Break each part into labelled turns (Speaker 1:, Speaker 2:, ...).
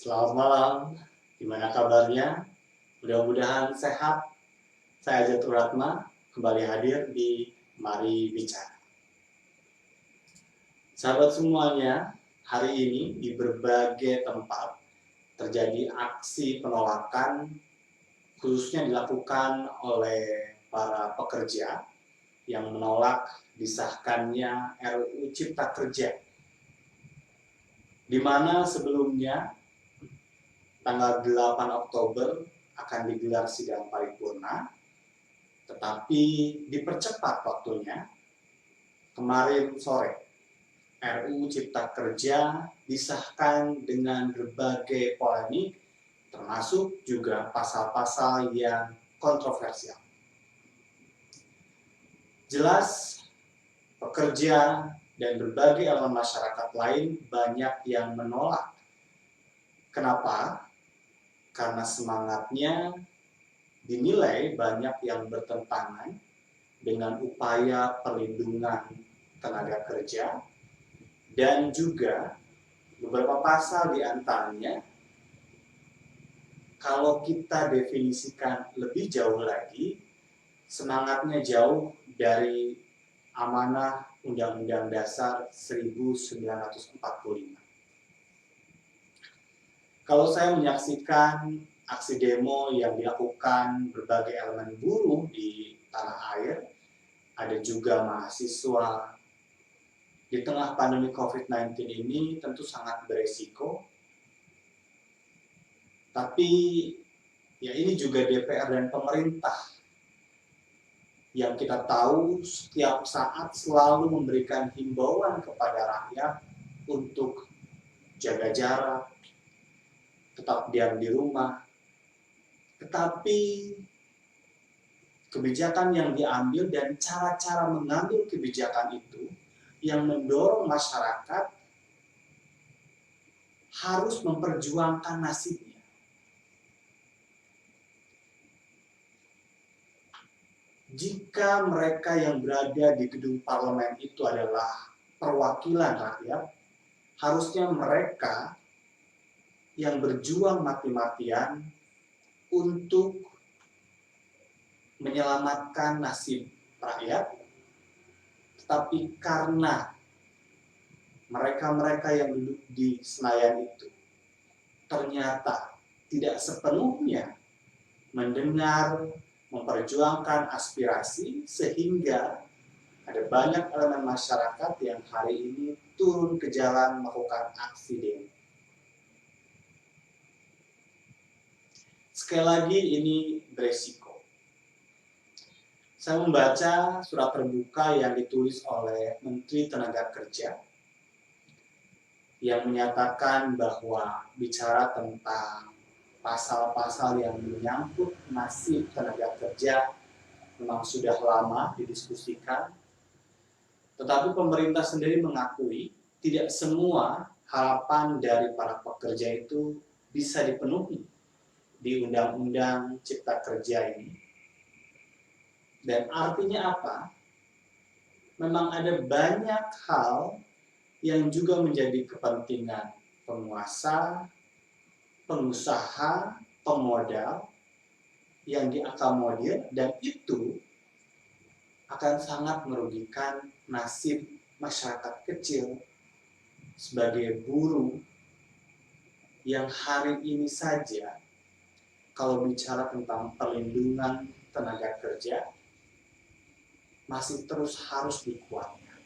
Speaker 1: Selamat malam, gimana kabarnya? Mudah-mudahan sehat. Saya Jatul Ratma, kembali hadir di Mari Bicara. Sahabat semuanya, hari ini di berbagai tempat terjadi aksi penolakan, khususnya dilakukan oleh para pekerja yang menolak disahkannya RUU Cipta Kerja, di mana sebelumnya tanggal 8 Oktober akan digelar sidang paripurna, tetapi dipercepat waktunya. Kemarin sore, RUU Cipta Kerja disahkan dengan berbagai polemik, termasuk juga pasal-pasal yang kontroversial. Jelas, pekerja dan berbagai elemen masyarakat lain banyak yang menolak. Kenapa? Karena semangatnya dinilai banyak yang bertentangan dengan upaya perlindungan tenaga kerja, dan juga beberapa pasal di antaranya, kalau kita definisikan lebih jauh lagi, semangatnya jauh dari amanah Undang-Undang Dasar 1945. Kalau saya menyaksikan aksi demo yang dilakukan berbagai elemen buruh di tanah air, ada juga mahasiswa, di tengah pandemi COVID-19 ini tentu sangat beresiko. Tapi ya ini juga DPR dan pemerintah yang kita tahu setiap saat selalu memberikan himbauan kepada rakyat untuk jaga jarak, tetap diam di rumah. Tetapi kebijakan yang diambil dan cara-cara mengambil kebijakan itu yang mendorong masyarakat harus memperjuangkan nasibnya. Jika mereka yang berada di gedung parlemen itu adalah perwakilan rakyat, harusnya mereka yang berjuang mati-matian untuk menyelamatkan nasib rakyat, tetapi karena mereka-mereka yang duduk di Senayan itu ternyata tidak sepenuhnya mendengar, memperjuangkan aspirasi, sehingga ada banyak elemen masyarakat yang hari ini turun ke jalan melakukan aksi demo. Sekali lagi ini beresiko. Saya membaca surat terbuka yang ditulis oleh Menteri Tenaga Kerja yang menyatakan bahwa bicara tentang pasal-pasal yang menyangkut nasib tenaga kerja memang sudah lama didiskusikan, tetapi pemerintah sendiri mengakui tidak semua harapan dari para pekerja itu bisa dipenuhi di Undang-Undang Cipta Kerja ini. Dan artinya apa? Memang ada banyak hal yang juga menjadi kepentingan penguasa, pengusaha, pemodal yang diakomodir, dan itu akan sangat merugikan nasib masyarakat kecil sebagai buruh yang hari ini saja kalau bicara tentang perlindungan tenaga kerja masih terus harus dikuatkan.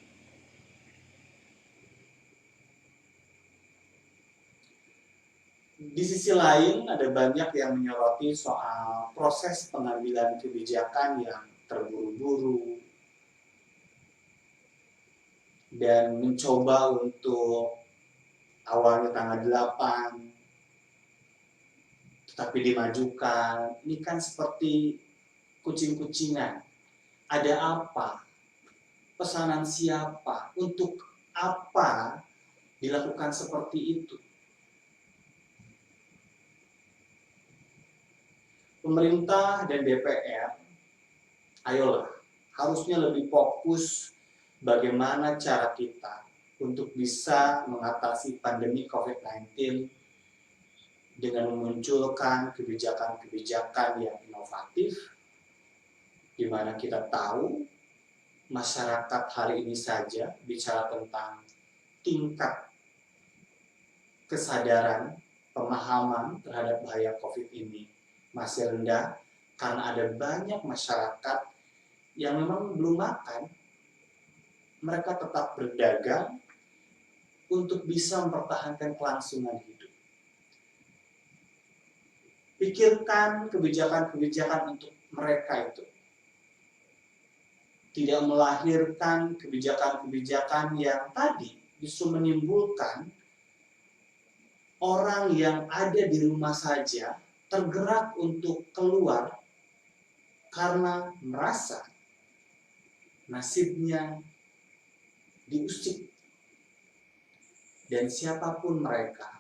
Speaker 1: Di sisi lain, ada banyak yang menyoroti soal proses pengambilan kebijakan yang terburu-buru dan mencoba untuk awalnya tanggal 8, tetapi dimajukan. Ini kan seperti kucing-kucingan. Ada apa? Pesanan siapa? Untuk apa dilakukan seperti itu? Pemerintah dan DPR, ayolah, harusnya lebih fokus bagaimana cara kita untuk bisa mengatasi pandemi COVID-19 dengan memunculkan kebijakan-kebijakan yang inovatif, di mana kita tahu masyarakat hari ini saja bicara tentang tingkat kesadaran, pemahaman terhadap bahaya COVID ini masih rendah, karena ada banyak masyarakat yang memang belum makan, mereka tetap berdagang untuk bisa mempertahankan kelangsungan hidup. Pikirkan kebijakan-kebijakan untuk mereka itu. Tidak melahirkan kebijakan-kebijakan yang tadi justru menimbulkan orang yang ada di rumah saja tergerak untuk keluar karena merasa nasibnya diusik. Dan siapapun mereka,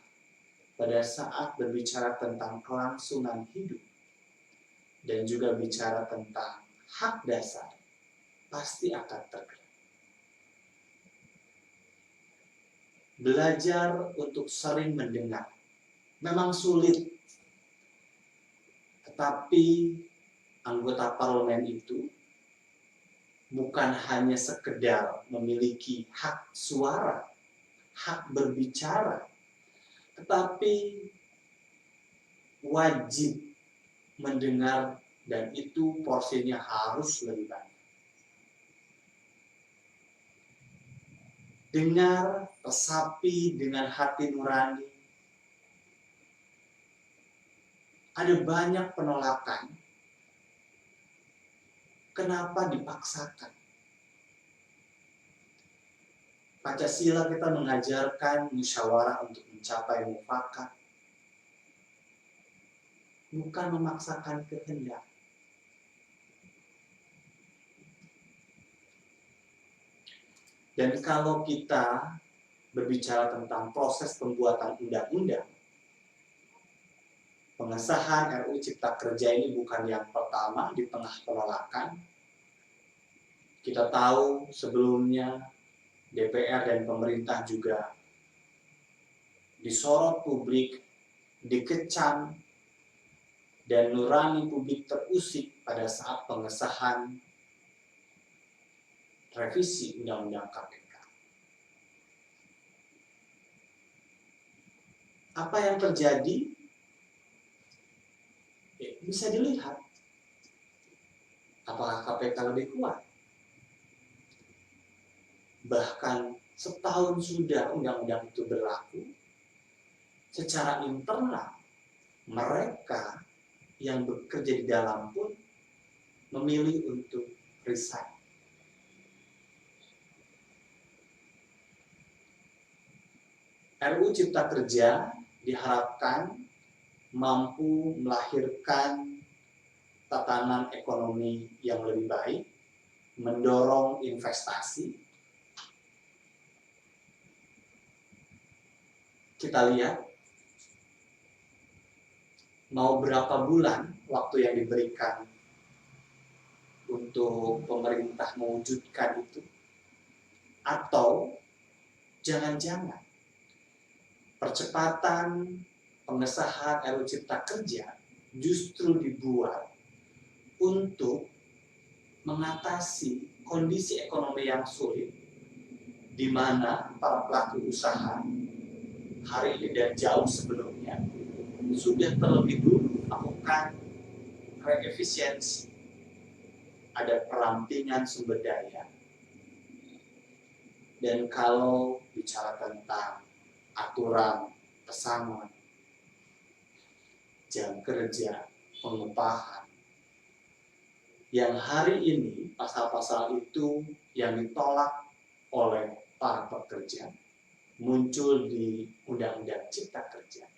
Speaker 1: pada saat berbicara tentang kelangsungan hidup dan juga bicara tentang hak dasar, pasti akan tergerak. Belajar untuk sering mendengar memang sulit, tetapi anggota parlemen itu bukan hanya sekedar memiliki hak suara, hak berbicara, tetapi wajib mendengar, dan itu porsinya harus lebih banyak. Dengar, resapi dengan hati nurani. Ada banyak penolakan. Kenapa dipaksakan? Pancasila kita mengajarkan musyawarah untuk mencapai mufakat, bukan memaksakan kehendak. Dan kalau kita berbicara tentang proses pembuatan undang-undang, pengesahan RUU Cipta Kerja ini bukan yang pertama di tengah penolakan. Kita tahu sebelumnya DPR dan pemerintah juga disorot publik, dikecam, dan nurani publik terusik pada saat pengesahan revisi Undang-Undang KPK. Apa yang terjadi? Bisa dilihat. Apakah KPK lebih kuat? Bahkan setahun sudah undang-undang itu berlaku, secara internal mereka yang bekerja di dalam pun memilih untuk resign. RUU Cipta Kerja diharapkan mampu melahirkan tatanan ekonomi yang lebih baik, mendorong investasi. Kita lihat mau berapa bulan waktu yang diberikan untuk pemerintah mewujudkan itu, atau jangan-jangan percepatan pengesahan RUU Cipta Kerja justru dibuat untuk mengatasi kondisi ekonomi yang sulit, di mana para pelaku usaha hari ini dan jauh sebelumnya sudah terlebih dulu melakukan reefisiensi, ada perampingan sumber daya. Dan kalau bicara tentang aturan pesangon, jam kerja, pengupahan, yang hari ini pasal-pasal itu yang ditolak oleh para pekerja muncul di Undang-Undang Cipta Kerja.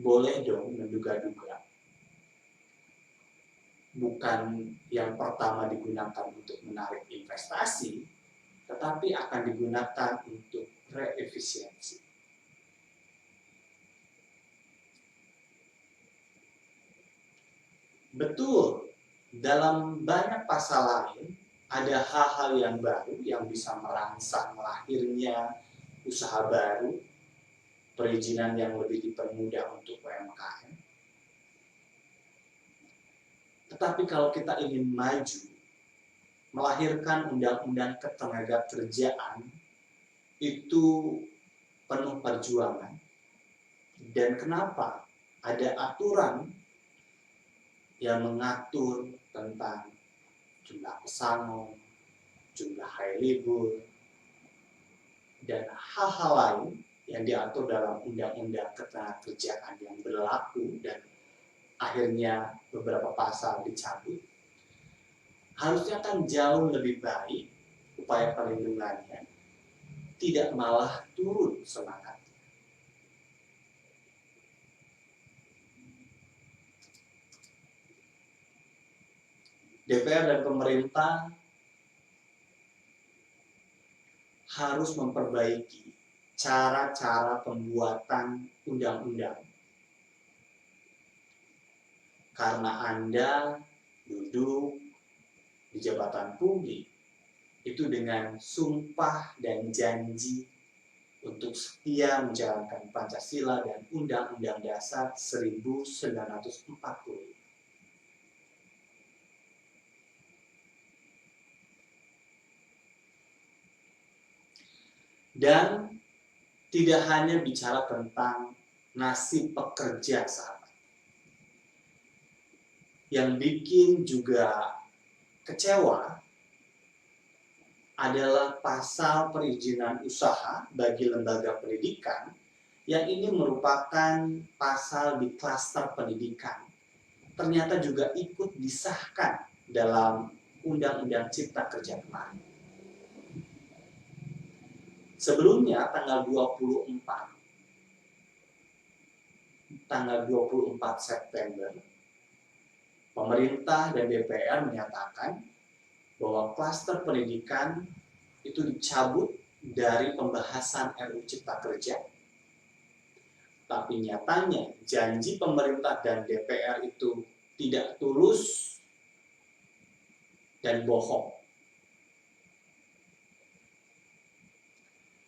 Speaker 1: Boleh dong menduga-duga, bukan yang pertama digunakan untuk menarik investasi, tetapi akan digunakan untuk reefisiensi. Betul, dalam banyak pasal lain ada hal-hal yang baru yang bisa merangsang lahirnya usaha baru, perizinan yang lebih dipermudah untuk UMKM. Tetapi kalau kita ingin maju, melahirkan undang-undang ketenagakerjaan itu penuh perjuangan. Dan kenapa ada aturan yang mengatur tentang jumlah pesangon, jumlah hari libur, dan hal-hal lain yang diatur dalam undang-undang ketenagakerjaan yang berlaku dan akhirnya beberapa pasal dicabut, harusnya kan jauh lebih baik upaya perlindungannya, tidak malah turun semangat. DPR dan pemerintah harus memperbaiki cara-cara pembuatan undang-undang. Karena Anda duduk di jabatan publik itu dengan sumpah dan janji untuk setia menjalankan Pancasila dan Undang-Undang Dasar 1945. Dan tidak hanya bicara tentang nasib pekerja, sahabat. Yang bikin juga kecewa adalah pasal perizinan usaha bagi lembaga pendidikan yang ini merupakan pasal di klaster pendidikan. Ternyata juga ikut disahkan dalam Undang-Undang Cipta Kerja kemarin. Sebelumnya tanggal 24 September, pemerintah dan DPR menyatakan bahwa klaster pendidikan itu dicabut dari pembahasan RUU Cipta Kerja. Tapi nyatanya janji pemerintah dan DPR itu tidak tulus dan bohong.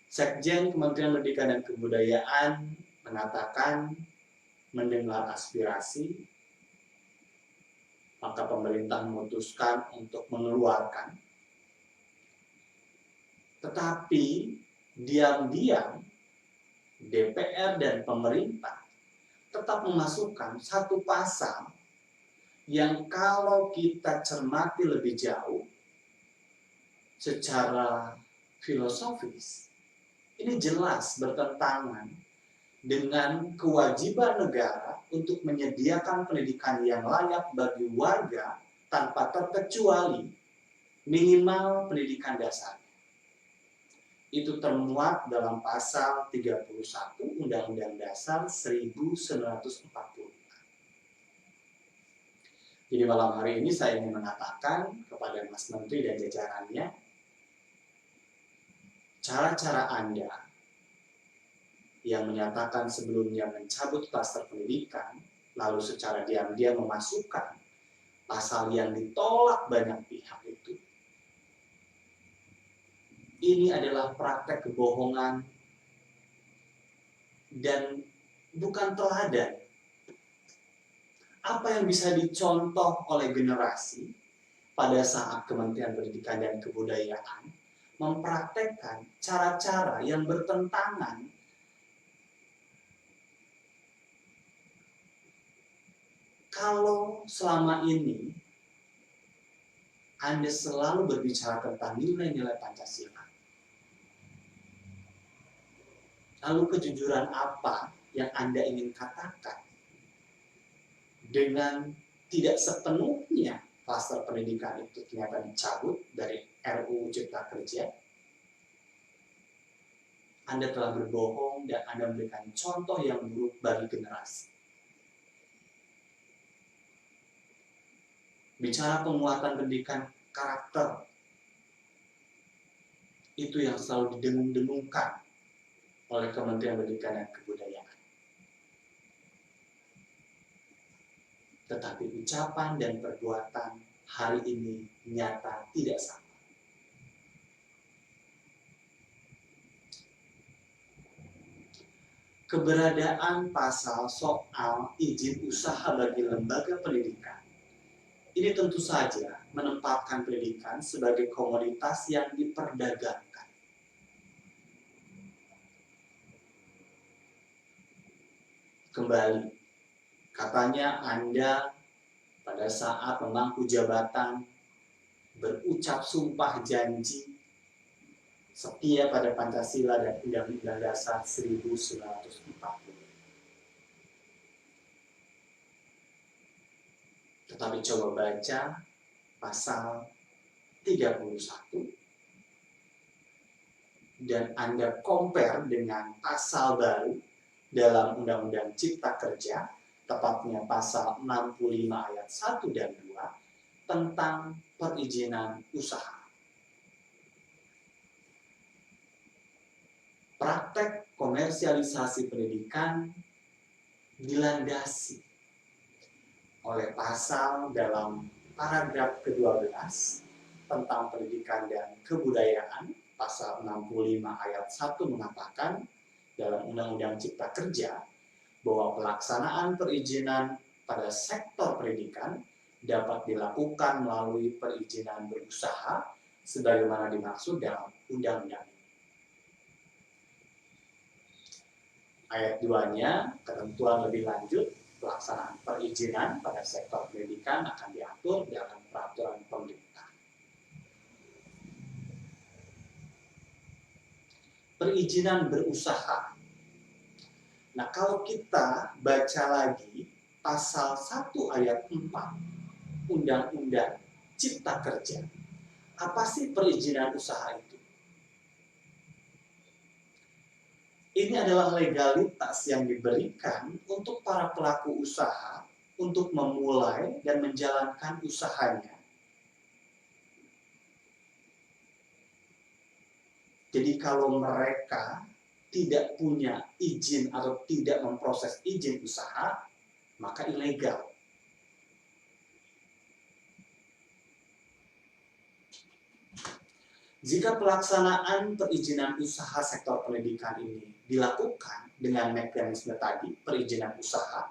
Speaker 1: Sekjen Kementerian Pendidikan dan Kebudayaan mengatakan mendengar aspirasi, maka pemerintah memutuskan untuk mengeluarkan. Tetapi diam-diam DPR dan pemerintah tetap memasukkan satu pasal yang kalau kita cermati lebih jauh secara filosofis, ini jelas bertentangan dengan kewajiban negara untuk menyediakan pendidikan yang layak bagi warga tanpa terkecuali minimal pendidikan dasar. Itu termuat dalam pasal 31 Undang-Undang Dasar 1945. Jadi malam hari ini saya ingin mengatakan kepada Mas Menteri dan jajarannya, cara-cara Anda yang menyatakan sebelumnya mencabut klaster pendidikan, lalu secara diam-diam memasukkan pasal yang ditolak banyak pihak itu, ini adalah praktek kebohongan dan bukan teladan. Apa yang bisa dicontoh oleh generasi pada saat Kementerian Pendidikan dan Kebudayaan mempraktekkan cara-cara yang bertentangan kalau selama ini Anda selalu berbicara tentang nilai-nilai Pancasila. Lalu kejujuran apa yang Anda ingin katakan dengan tidak sepenuhnya klaster pendidikan itu ternyata dicabut dari RUU Cipta Kerja? Anda telah berbohong dan Anda memberikan contoh yang buruk bagi generasi. Bicara penguatan pendidikan karakter, itu yang selalu didengung-dengungkan oleh Kementerian Pendidikan dan Kebudayaan. Tetapi ucapan dan perbuatan hari ini nyata tidak sama. keberadaan pasal soal izin usaha bagi lembaga pendidikan ini tentu saja menempatkan pendidikan sebagai komoditas yang diperdagangkan. Kembali, katanya Anda pada saat memangku jabatan berucap sumpah janji setia pada Pancasila dan Undang-Undang Dasar 1945. Tetapi coba baca pasal 31 dan Anda compare dengan pasal baru dalam Undang-Undang Cipta Kerja, tepatnya pasal 65 ayat 1 dan 2 tentang perizinan usaha. Praktek komersialisasi pendidikan dilandasi oleh pasal dalam paragraf ke-12 tentang pendidikan dan kebudayaan, pasal 65 ayat 1 mengatakan dalam Undang-Undang Cipta Kerja bahwa pelaksanaan perizinan pada sektor pendidikan dapat dilakukan melalui perizinan berusaha sebagaimana dimaksud dalam undang-undang ini. Ayat 2-nya, ketentuan lebih lanjut pelaksanaan perizinan pada sektor pendidikan akan diatur dalam peraturan pemerintah. Perizinan berusaha. Nah, kalau kita baca lagi pasal 1 ayat 4 Undang-Undang Cipta Kerja, apa sih perizinan usaha itu? Ini adalah legalitas yang diberikan untuk para pelaku usaha untuk memulai dan menjalankan usahanya. Jadi kalau mereka tidak punya izin atau tidak memproses izin usaha, maka ilegal. Jika pelaksanaan perizinan usaha sektor pendidikan ini dilakukan dengan mekanisme tadi, perizinan usaha,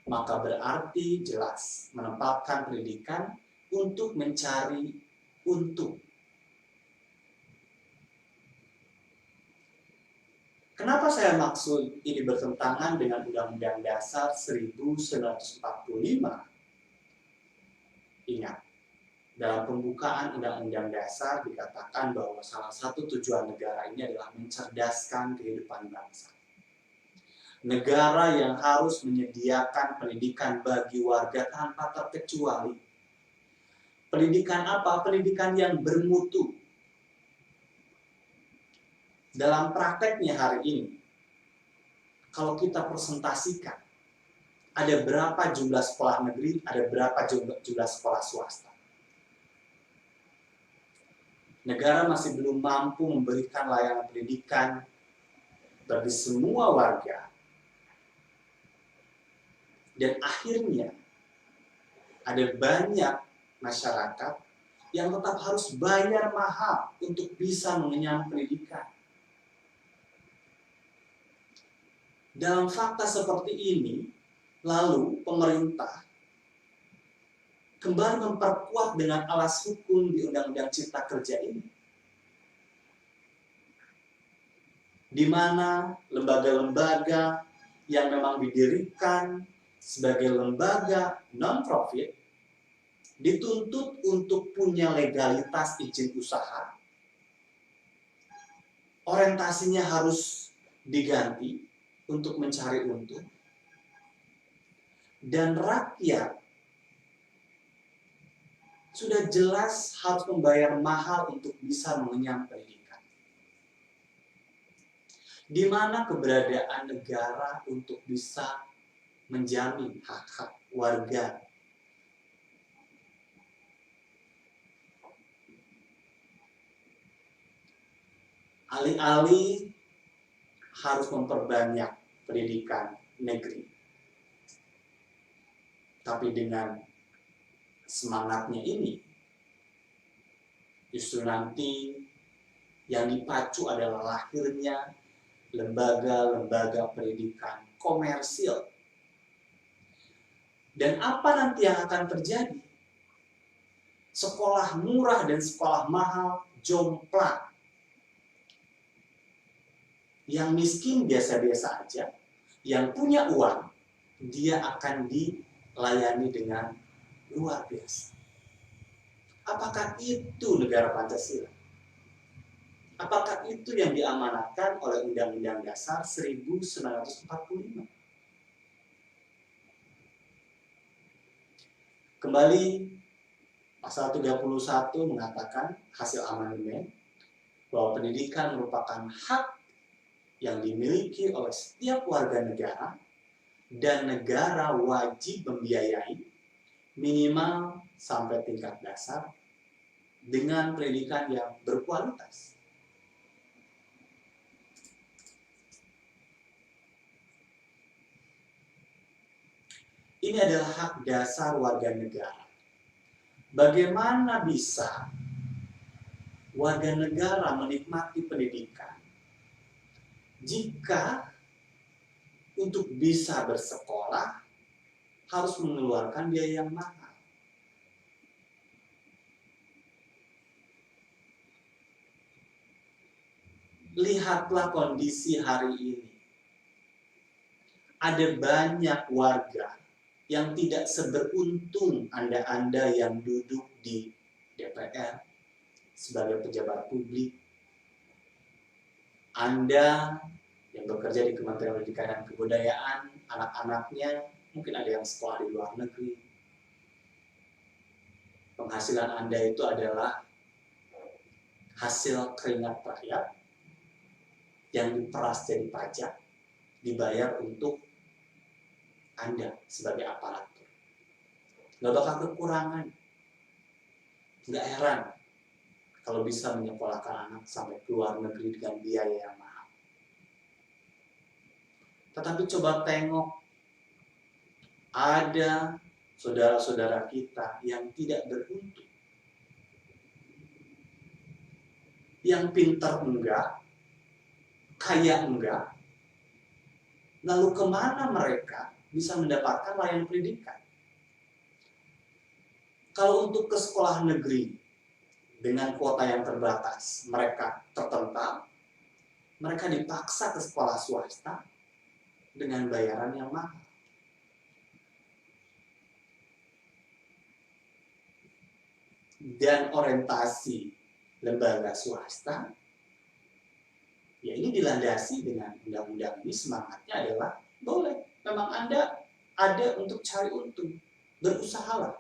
Speaker 1: maka berarti jelas menempatkan pendidikan untuk mencari untung. Kenapa saya maksud ini bertentangan dengan Undang-Undang Dasar 1945? Ingat, dalam pembukaan Undang-Undang Dasar dikatakan bahwa salah satu tujuan negara ini adalah mencerdaskan kehidupan bangsa. Negara yang harus menyediakan pendidikan bagi warga tanpa terkecuali. Pendidikan apa? Pendidikan yang bermutu. Dalam prakteknya hari ini, kalau kita presentasikan, ada berapa jumlah sekolah negeri, ada berapa jumlah sekolah swasta. Negara masih belum mampu memberikan layanan pendidikan bagi semua warga. Dan akhirnya ada banyak masyarakat yang tetap harus bayar mahal untuk bisa mengenyam pendidikan. Dalam fakta seperti ini, lalu pemerintah kembali memperkuat dengan alas hukum di Undang-Undang Cipta Kerja ini, di mana lembaga-lembaga yang memang didirikan sebagai lembaga non-profit dituntut untuk punya legalitas izin usaha, orientasinya harus diganti untuk mencari untung, dan rakyat sudah jelas harus membayar mahal untuk bisa mengenyam pendidikan. Di mana keberadaan negara untuk bisa menjamin hak-hak warga. Alih-alih harus memperbanyak pendidikan negeri, tapi dengan semangatnya ini, justru nanti yang dipacu adalah lahirnya lembaga-lembaga pendidikan komersil. Dan apa nanti yang akan terjadi? Sekolah murah dan sekolah mahal jomplang. Yang miskin biasa-biasa aja, yang punya uang, dia akan dilayani dengan luar biasa. Apakah itu negara Pancasila? Apakah itu yang diamanatkan oleh Undang-Undang Dasar 1945? Kembali, pasal 31 mengatakan hasil amandemen bahwa pendidikan merupakan hak yang dimiliki oleh setiap warga negara dan negara wajib membiayai minimal sampai tingkat dasar dengan pendidikan yang berkualitas. Ini adalah hak dasar warga negara. Bagaimana bisa warga negara menikmati pendidikan jika untuk bisa bersekolah harus mengeluarkan biaya yang mahal? Lihatlah kondisi hari ini. Ada banyak warga yang tidak seberuntung Anda yang duduk di DPR sebagai pejabat publik. Anda yang bekerja di Kementerian Pendidikan dan Kebudayaan, anak-anaknya mungkin ada yang sekolah di luar negeri. Penghasilan Anda itu adalah hasil keringat rakyat yang diperas jadi pajak, dibayar untuk Anda sebagai aparatur. Nggak bakal kekurangan. Nggak heran kalau bisa menyekolahkan anak sampai ke luar negeri dengan biaya yang mahal. Tetapi coba tengok, ada saudara-saudara kita yang tidak beruntung. Yang pintar enggak, kaya enggak, lalu kemana mereka bisa mendapatkan layanan pendidikan? Kalau untuk ke sekolah negeri dengan kuota yang terbatas, mereka tertentang, mereka dipaksa ke sekolah swasta dengan bayaran yang mahal. Dan orientasi lembaga swasta, ya ini dilandasi dengan undang-undang ini, semangatnya adalah boleh, memang Anda ada untuk cari untung, berusahalah.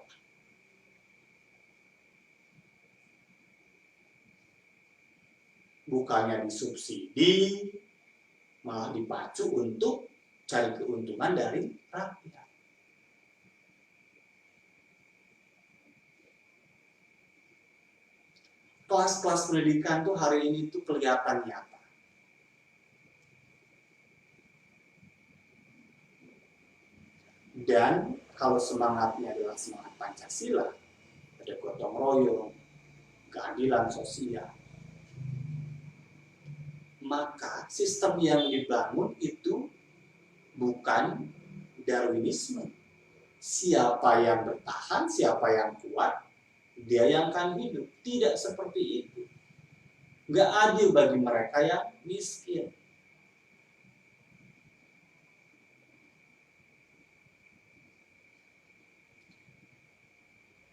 Speaker 1: Bukannya disubsidi, malah dipacu untuk cari keuntungan dari rakyat. Kelas-kelas pendidikan tuh hari ini tuh kelihatan nyata. Dan kalau semangatnya adalah semangat Pancasila, ada gotong royong, keadilan sosial, maka sistem yang dibangun itu bukan Darwinisme. Siapa yang bertahan, siapa yang kuat, dia yang akan hidup. Tidak seperti itu. Nggak adil bagi mereka yang miskin.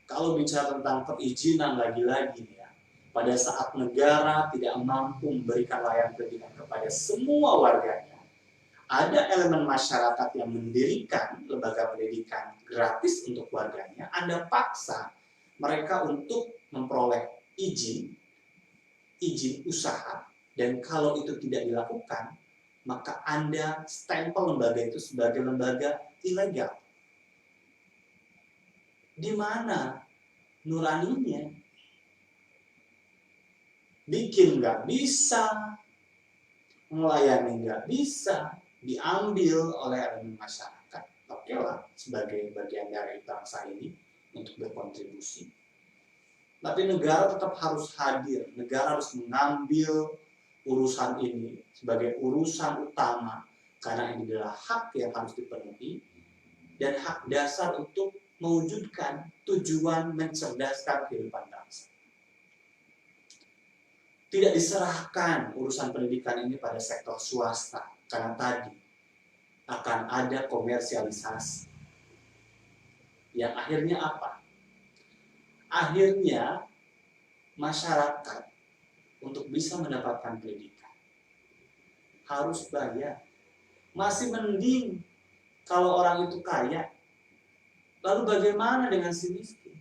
Speaker 1: Kalau bicara tentang perizinan lagi-lagi ya, pada saat negara tidak mampu memberikan layanan pendidikan kepada semua warganya, ada elemen masyarakat yang mendirikan lembaga pendidikan gratis untuk warganya, Anda paksa mereka untuk memperoleh izin usaha, dan kalau itu tidak dilakukan, maka Anda stempel lembaga itu sebagai lembaga ilegal. Di mana nuraninya? Bikin nggak bisa, melayani nggak bisa, diambil oleh elemen masyarakat. Oke lah, sebagai bagian dari bangsa ini untuk berkontribusi. Tapi negara tetap harus hadir, negara harus mengambil urusan ini sebagai urusan utama karena ini adalah hak yang harus dipenuhi dan hak dasar untuk mewujudkan tujuan mencerdaskan kehidupan bangsa. Tidak diserahkan urusan pendidikan ini pada sektor swasta karena tadi akan ada komersialisasi. Yang akhirnya apa? Akhirnya masyarakat untuk bisa mendapatkan pendidikan harus bayar. Masih mending kalau orang itu kaya. Lalu bagaimana dengan si miskin?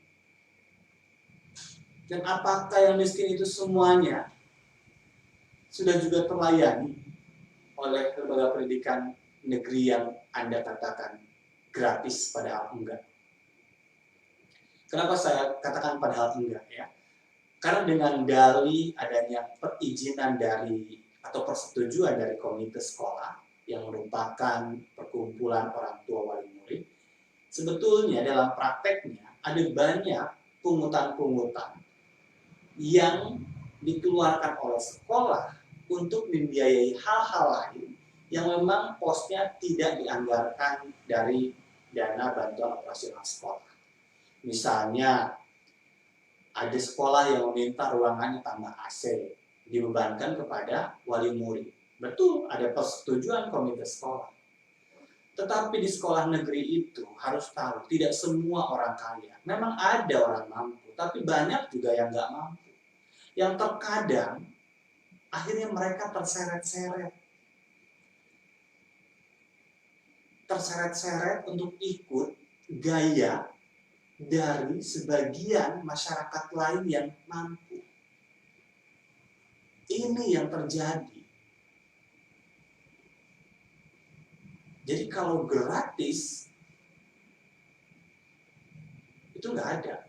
Speaker 1: Dan apakah yang miskin itu semuanya sudah juga terlayani oleh lembaga pendidikan negeri yang Anda katakan gratis, padahal enggak? Kenapa saya katakan padahal enggak ya? Karena dengan dalih adanya perizinan dari atau persetujuan dari komite sekolah yang merupakan perkumpulan orang tua wali murid, sebetulnya dalam prakteknya ada banyak pungutan-pungutan yang dikeluarkan oleh sekolah untuk membiayai hal-hal lain yang memang posnya tidak dianggarkan dari dana bantuan operasional sekolah. Misalnya, ada sekolah yang meminta ruangannya tambah AC, dibebankan kepada wali murid. Betul, ada persetujuan komite sekolah. Tetapi di sekolah negeri itu harus tahu, tidak semua orang kaya. Memang ada orang mampu, tapi banyak juga yang nggak mampu. Yang terkadang, akhirnya mereka terseret-seret untuk ikut gaya dari sebagian masyarakat lain yang mampu. Ini yang terjadi. Jadi kalau gratis, itu nggak ada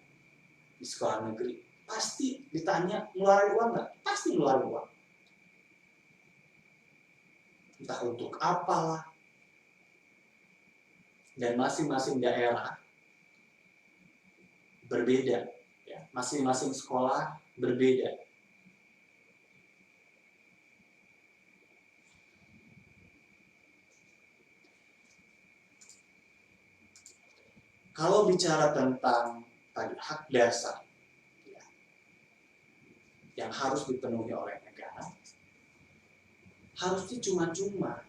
Speaker 1: di sekolah negeri. Pasti ditanya, ngeluarin uang nggak? Pasti ngeluarin uang. Entah untuk apalah. Dan masing-masing daerah berbeda, ya. Masing-masing sekolah berbeda. Kalau bicara tentang tadi hak dasar ya, yang harus dipenuhi oleh negara, harusnya cuma-cuma.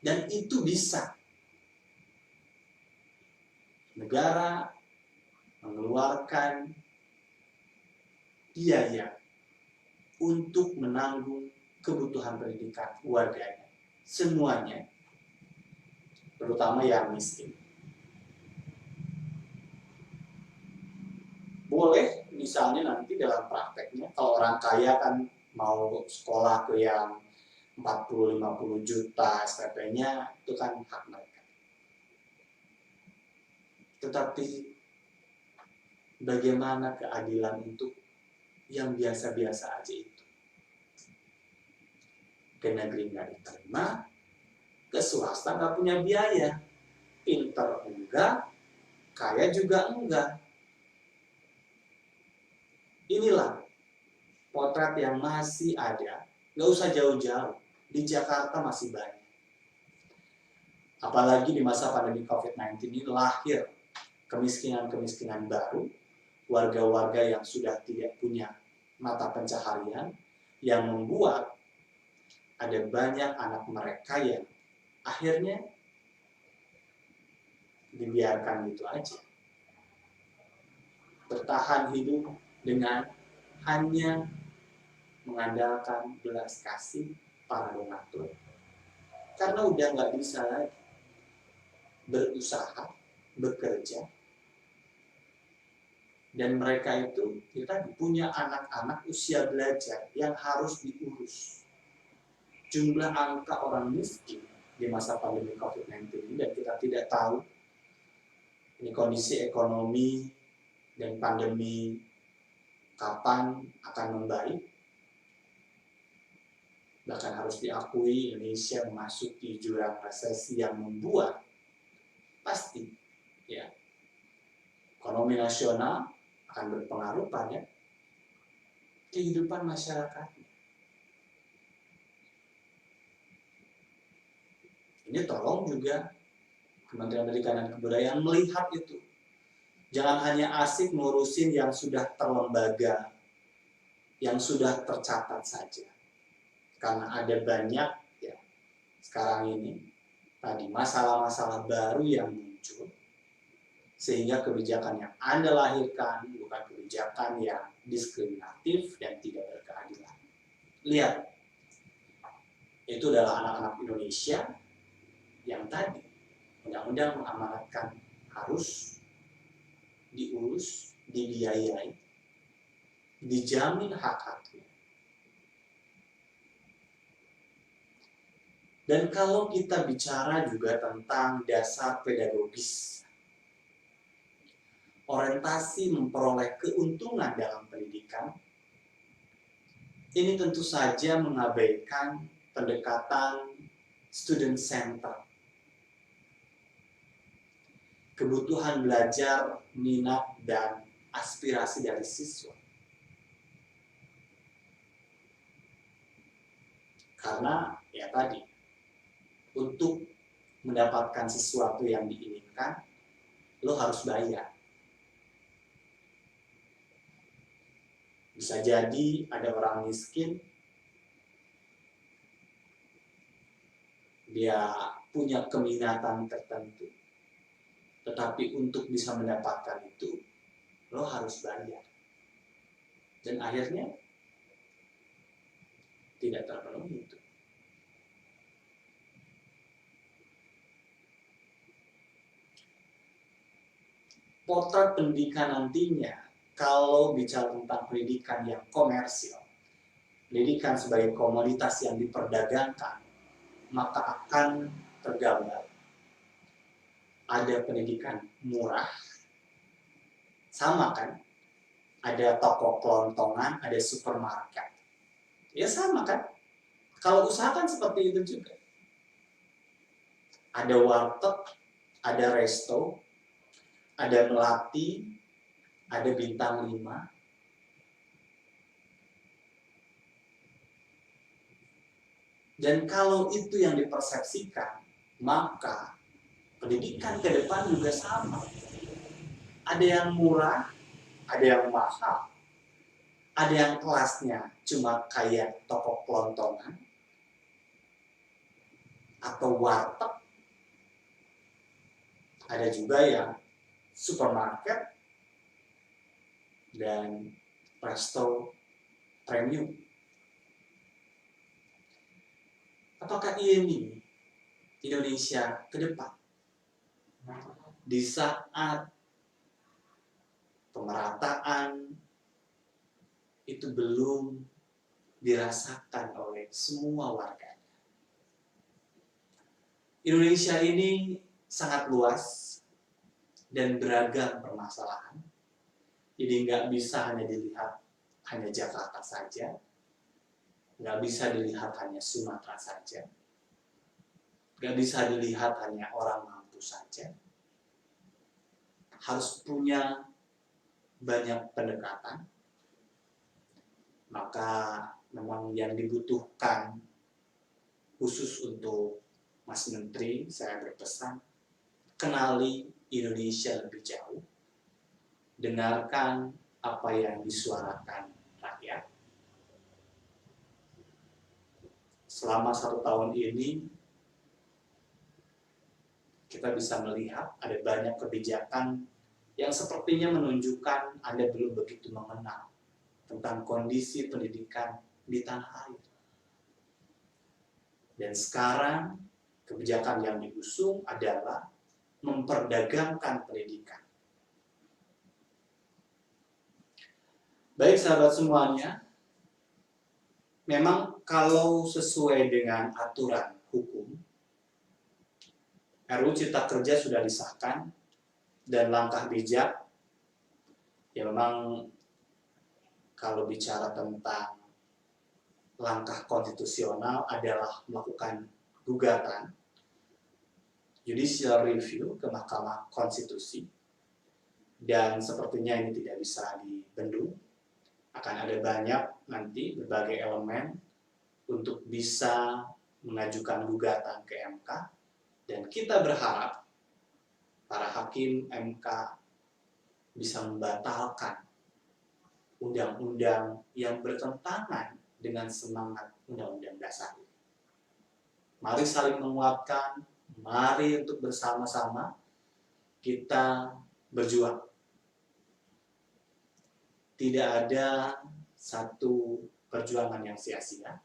Speaker 1: Dan itu bisa. Negara mengeluarkan biaya untuk menanggung kebutuhan pendidikan warganya. Semuanya. Terutama yang miskin. Boleh misalnya nanti dalam prakteknya, kalau orang kaya kan mau sekolah ke yang 40-50 juta SPP-nya, itu kan hak mereka. Tetapi bagaimana keadilan untuk yang biasa-biasa aja itu? Ke negeri nggak diterima, ke swasta nggak punya biaya, pinter enggak, kaya juga enggak. Inilah potret yang masih ada, nggak usah jauh-jauh, di Jakarta masih banyak. Apalagi di masa pandemi COVID-19 ini lahir kemiskinan-kemiskinan baru, warga-warga yang sudah tidak punya mata pencaharian, yang membuat ada banyak anak mereka yang akhirnya dibiarkan gitu aja. Bertahan hidup dengan hanya mengandalkan belas kasih para donatur. Karena udah nggak bisa lagi berusaha, bekerja. Dan mereka itu kita punya anak-anak usia belajar yang harus diurus. Jumlah angka orang miskin di masa pandemi COVID-19 ini, dan kita tidak tahu ini kondisi ekonomi dan pandemi kapan akan membaik. Bahkan harus diakui Indonesia memasuki jurang resesi yang membuat pasti ya ekonomi nasional akan berpengaruh pada kehidupan masyarakat. Ini tolong juga Kementerian Pendidikan dan Kebudayaan melihat itu. Jangan hanya asik ngurusin yang sudah terlembaga, yang sudah tercatat saja. Karena ada banyak ya sekarang ini tadi masalah-masalah baru yang muncul, sehingga kebijakan yang Anda lahirkan bukan kebijakan yang diskriminatif dan tidak berkeadilan. Lihat, itu adalah anak-anak Indonesia yang tadi undang-undang mengamanatkan harus diurus, dibiayai, dijamin hak-haknya. Dan kalau kita bicara juga tentang dasar pedagogis, orientasi memperoleh keuntungan dalam pendidikan, ini tentu saja mengabaikan pendekatan student center. Kebutuhan belajar, minat, dan aspirasi dari siswa. Karena ya tadi, untuk mendapatkan sesuatu yang diinginkan, lo harus bayar. Bisa jadi ada orang miskin, dia punya keminatan tertentu, tetapi untuk bisa mendapatkan itu, lo harus bayar. Dan akhirnya, tidak terpenuhi itu. Potret pendidikan nantinya, kalau bicara tentang pendidikan yang komersil, pendidikan sebagai komoditas yang diperdagangkan, maka akan tergambar ada pendidikan murah, sama kan? Ada toko kelontongan, ada supermarket. Ya sama kan? Kalau usaha kan seperti itu juga. Ada warteg, ada resto, ada melati, ada bintang 5. Dan kalau itu yang dipersepsikan, maka pendidikan ke depan juga sama. Ada yang murah, ada yang mahal. Ada yang kelasnya cuma kayak toko kelontongan atau warteg. Ada juga yang supermarket dan resto premium. Apakah ini Indonesia ke depan? Di saat pemerataan itu belum dirasakan oleh semua warga. Indonesia ini sangat luas dan beragam permasalahan. Jadi nggak bisa hanya dilihat hanya Jakarta saja, nggak bisa dilihat hanya Sumatera saja, nggak bisa dilihat hanya orang mampu saja. Harus punya banyak pendekatan. Maka memang yang dibutuhkan khusus untuk Mas Menteri, saya berpesan, kenali Indonesia lebih jauh, dengarkan apa yang disuarakan rakyat. Selama 1 tahun ini, kita bisa melihat ada banyak kebijakan yang sepertinya menunjukkan Anda belum begitu mengenal tentang kondisi pendidikan di tanah air. Dan sekarang kebijakan yang diusung adalah memperdagangkan pendidikan. Baik sahabat semuanya, memang kalau sesuai dengan aturan hukum, RUU Cipta Kerja sudah disahkan dan langkah bijak, ya memang kalau bicara tentang langkah konstitusional adalah melakukan gugatan judicial review ke Mahkamah Konstitusi dan sepertinya ini tidak bisa dibendung. Akan ada banyak nanti berbagai elemen untuk bisa mengajukan gugatan ke MK, dan kita berharap para hakim MK bisa membatalkan undang-undang yang bertentangan dengan semangat Undang-Undang Dasar. Mari saling menguatkan, mari untuk bersama-sama kita berjuang. Tidak ada satu perjuangan yang sia-sia,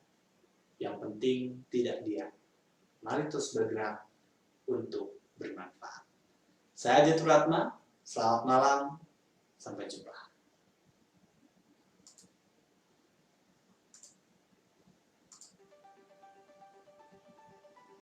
Speaker 1: yang penting tidak diam. Mari terus bergerak untuk bermanfaat. Saya Jatuh Ratma, selamat malam, sampai jumpa.